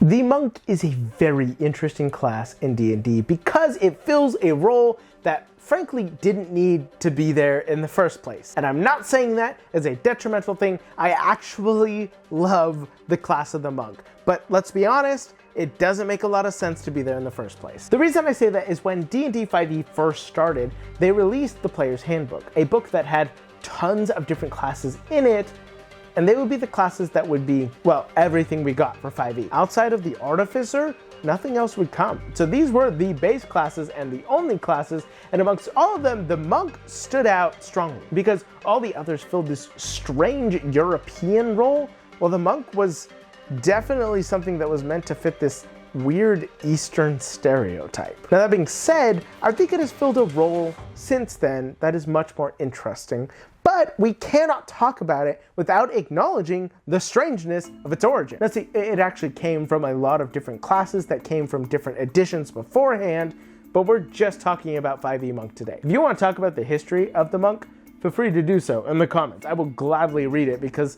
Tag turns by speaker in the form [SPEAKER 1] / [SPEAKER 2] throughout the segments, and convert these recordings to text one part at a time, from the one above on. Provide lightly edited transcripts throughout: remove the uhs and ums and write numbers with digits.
[SPEAKER 1] The monk is a very interesting class in D&D because it fills a role that frankly didn't need to be there in the first place. And I'm not saying that as a detrimental thing. I actually love the class of the monk. But let's be honest, it doesn't make a lot of sense to be there in the first place. The reason I say that is when D&D 5e first started, they released the Player's Handbook, a book that had tons of different classes in it, and they would be the classes that would be, well, everything we got for 5e. Outside of the Artificer, nothing else would come. So these were the base classes and the only classes, and amongst all of them, the monk stood out strongly because all the others filled this strange European role, while the monk was definitely something that was meant to fit this weird Eastern stereotype. Now that being said, I think it has filled a role since then that is much more interesting, but we cannot talk about it without acknowledging the strangeness of its origin. Now see, it actually came from a lot of different classes that came from different editions beforehand, but we're just talking about 5e Monk today. If you want to talk about the history of the monk, feel free to do so in the comments. I will gladly read it because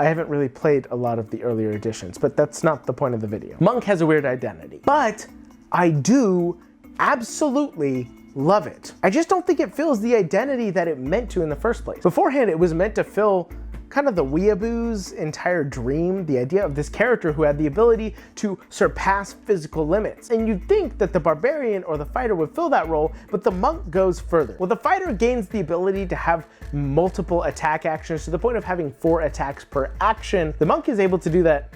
[SPEAKER 1] I haven't really played a lot of the earlier editions, but that's not the point of the video. Monk has a weird identity, but I do absolutely love it. I just don't think it fills the identity that it meant to in the first place. Beforehand, it was meant to fill kind of the weeaboo's entire dream, the idea of this character who had the ability to surpass physical limits. And you'd think that the barbarian or the fighter would fill that role, but the monk goes further. Well, the fighter gains the ability to have multiple attack actions to the point of having 4 attacks per action. The monk is able to do that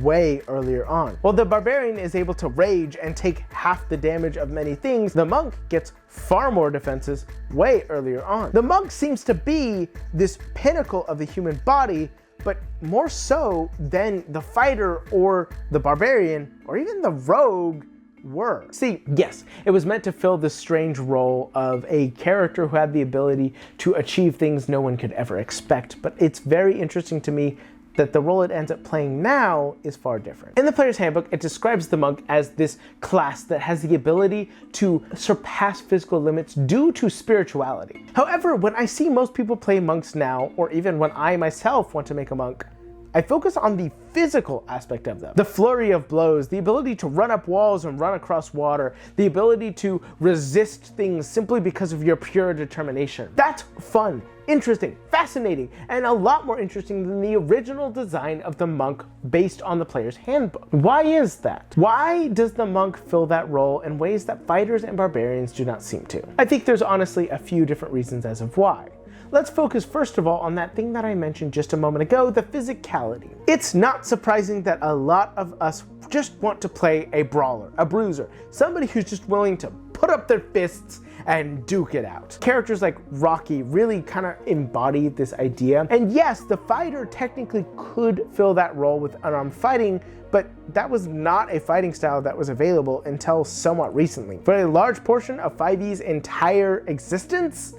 [SPEAKER 1] way earlier on. While the barbarian is able to rage and take half the damage of many things, the monk gets far more defenses way earlier on. The monk seems to be this pinnacle of the human body, but more so than the fighter or the barbarian or even the rogue were. See, yes, it was meant to fill this strange role of a character who had the ability to achieve things no one could ever expect, but it's very interesting to me that the role it ends up playing now is far different. In the Player's Handbook, it describes the monk as this class that has the ability to surpass physical limits due to spirituality. However, when I see most people play monks now, or even when I myself want to make a monk, I focus on the physical aspect of them. The flurry of blows, the ability to run up walls and run across water, the ability to resist things simply because of your pure determination. That's fun, interesting, fascinating, and a lot more interesting than the original design of the monk based on the Player's Handbook. Why is that? Why does the monk fill that role in ways that fighters and barbarians do not seem to? I think there's honestly a few different reasons as of why. Let's focus first of all on that thing that I mentioned just a moment ago, the physicality. It's not surprising that a lot of us just want to play a brawler, a bruiser, somebody who's just willing to put up their fists and duke it out. Characters like Rocky really kind of embody this idea. And yes, the fighter technically could fill that role with unarmed fighting, but that was not a fighting style that was available until somewhat recently. For a large portion of 5e's entire existence,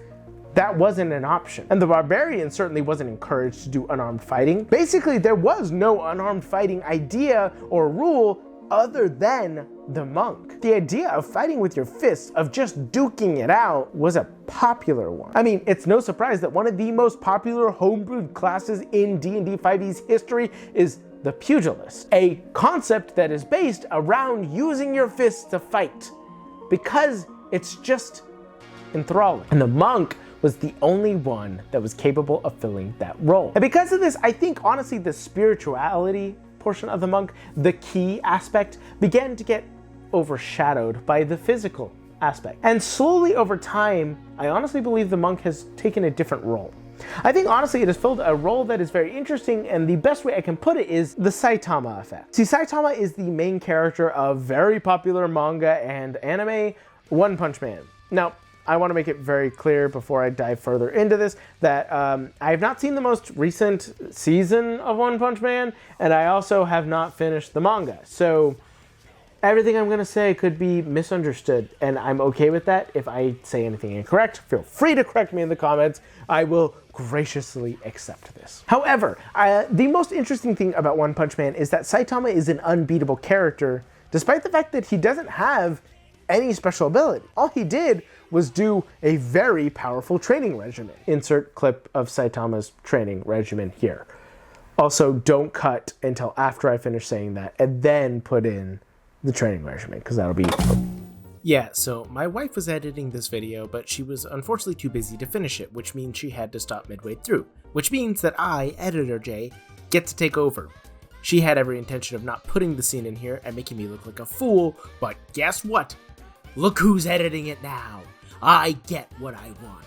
[SPEAKER 1] that wasn't an option. And the barbarian certainly wasn't encouraged to do unarmed fighting. Basically, there was no unarmed fighting idea or rule other than the monk. The idea of fighting with your fists, of just duking it out, was a popular one. I mean, it's no surprise that one of the most popular homebrewed classes in D&D 5e's history is the pugilist, a concept that is based around using your fists to fight, because it's just enthralling. And the monk was the only one that was capable of filling that role. And because of this, I think honestly the spirituality portion of the monk, the key aspect, began to get overshadowed by the physical aspect. And slowly over time, I honestly believe the monk has taken a different role. I think honestly it has filled a role that is very interesting, and the best way I can put it is the Saitama effect. See, Saitama is the main character of very popular manga and anime, One Punch Man. Now, I want to make it very clear before I dive further into this that I have not seen the most recent season of One Punch Man, and I also have not finished the manga. So everything I'm going to say could be misunderstood, and I'm okay with that. If I say anything incorrect, feel free to correct me in the comments. I will graciously accept this. However, the most interesting thing about One Punch Man is that Saitama is an unbeatable character, despite the fact that he doesn't have any special ability. All he did was do a very powerful training regimen. Insert clip of Saitama's training regimen here. Also, don't cut until after I finish saying that, and then put in the training regimen, because that'll be... Yeah, so my wife was editing this video, but she was unfortunately too busy to finish it, which means she had to stop midway through, which means that I, Editor J, get to take over. She had every intention of not putting the scene in here and making me look like a fool, but guess what? Look who's editing it now. I get what I want.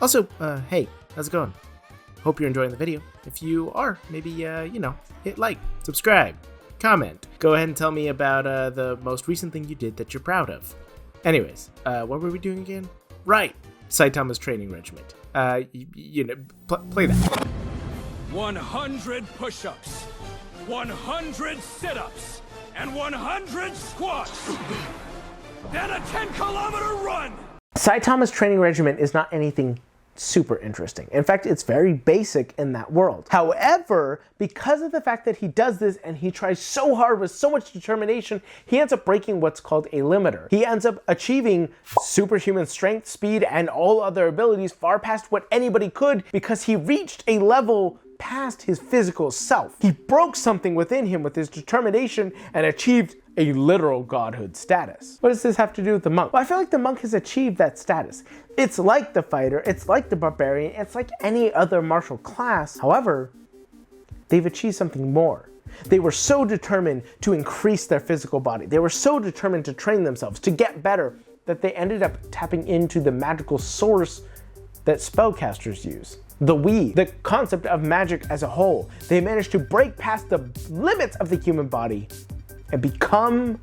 [SPEAKER 1] Also, hey, how's it going? Hope you're enjoying the video. If you are, maybe, hit like, subscribe, comment. Go ahead and tell me about the most recent thing you did that you're proud of. Anyways, what were we doing again? Right, Saitama's training regiment. Play that.
[SPEAKER 2] 100 push-ups, 100 sit-ups, and 100 squats. Then a 10-kilometer run.
[SPEAKER 1] Saitama's training regimen is not anything super interesting. In fact, it's very basic in that world. However, because of the fact that he does this and he tries so hard with so much determination, he ends up breaking what's called a limiter. He ends up achieving superhuman strength, speed, and all other abilities far past what anybody could because he reached a level past his physical self. He broke something within him with his determination and achieved a literal godhood status. What does this have to do with the monk? Well, I feel like the monk has achieved that status. It's like the fighter, it's like the barbarian, it's like any other martial class. However, they've achieved something more. They were so determined to increase their physical body. They were so determined to train themselves, to get better, that they ended up tapping into the magical source that spellcasters use. The we, the concept of magic as a whole. They managed to break past the limits of the human body and become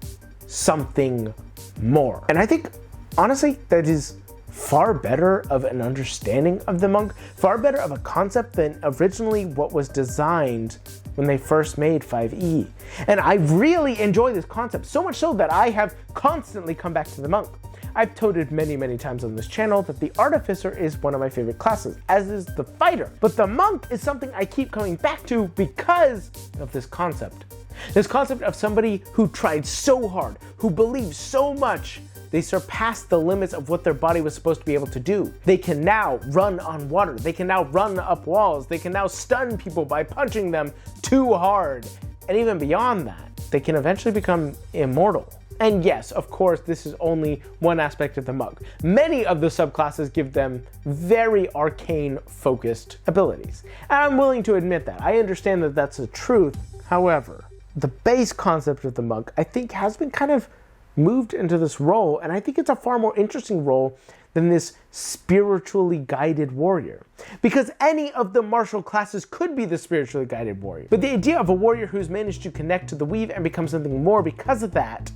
[SPEAKER 1] something more. And I think, honestly, that is far better of an understanding of the monk, far better of a concept than originally what was designed when they first made 5e. And I really enjoy this concept, so much so that I have constantly come back to the monk. I've toted many, many times on this channel that the Artificer is one of my favorite classes, as is the Fighter. But the Monk is something I keep coming back to because of this concept. This concept of somebody who tried so hard, who believed so much, they surpassed the limits of what their body was supposed to be able to do. They can now run on water. They can now run up walls. They can now stun people by punching them too hard. And even beyond that, they can eventually become immortal. And yes, of course, this is only one aspect of the monk. Many of the subclasses give them very arcane focused abilities. And I'm willing to admit that. I understand that that's the truth. However, the base concept of the monk, I think, has been kind of moved into this role, and I think it's a far more interesting role than this spiritually guided warrior. Because any of the martial classes could be the spiritually guided warrior. But the idea of a warrior who's managed to connect to the weave and become something more because of that,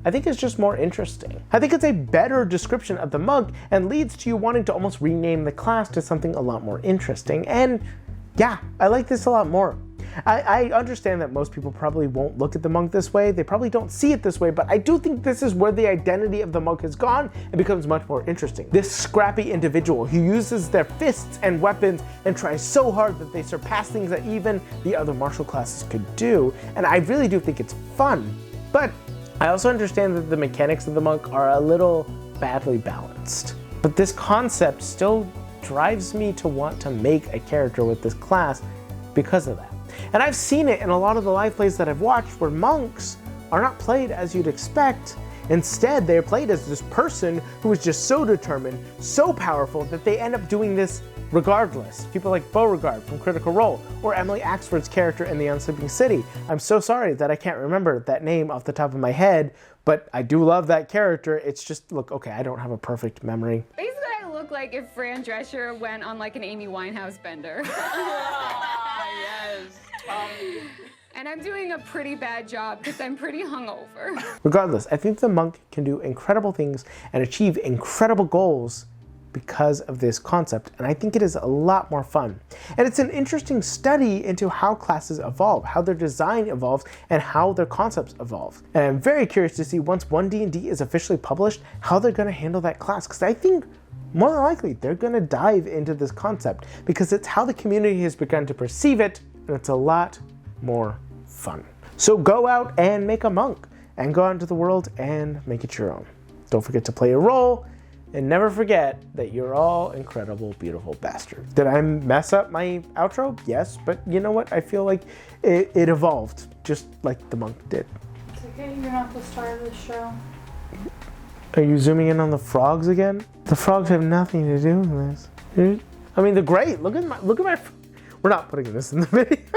[SPEAKER 1] I think it's just more interesting. I think it's a better description of the monk and leads to you wanting to almost rename the class to something a lot more interesting. And yeah, I like this a lot more. I understand that most people probably won't look at the monk this way. They probably don't see it this way, but I do think this is where the identity of the monk has gone and becomes much more interesting. This scrappy individual who uses their fists and weapons and tries so hard that they surpass things that even the other martial classes could do. And I really do think it's fun. But I also understand that the mechanics of the monk are a little badly balanced. But this concept still drives me to want to make a character with this class because of that. And I've seen it in a lot of the live plays that I've watched where monks are not played as you'd expect. Instead, they're played as this person who is just so determined, so powerful that they end up doing this regardless. People like Beauregard from Critical Role, or Emily Axford's character in The Unsleeping City. I'm so sorry that I can't remember that name off the top of my head, but I do love that character. It's just, look, okay, I don't have a perfect memory.
[SPEAKER 3] Basically, I look like if Fran Drescher went on like an Amy Winehouse bender.
[SPEAKER 4] Yes.
[SPEAKER 3] And I'm doing a pretty bad job because I'm pretty hungover.
[SPEAKER 1] Regardless, I think the monk can do incredible things and achieve incredible goals because of this concept, and I think it is a lot more fun. And it's an interesting study into how classes evolve, how their design evolves, and how their concepts evolve. And I'm very curious to see, once 1D&D is officially published, how they're going to handle that class, because I think more than likely they're going to dive into this concept because it's how the community has begun to perceive it, and it's a lot more fun. So go out and make a monk, and go out into the world and make it your own. Don't forget to play a role, and never forget that you're all incredible, beautiful bastards. Did I mess up my outro? Yes, but you know what? I feel like it evolved, just like the monk did.
[SPEAKER 4] It's okay, you're not the star of the show.
[SPEAKER 1] Are you zooming in on the frogs again? The frogs have nothing to do with this. I mean, they're great. Look at my. We're not putting this in the video.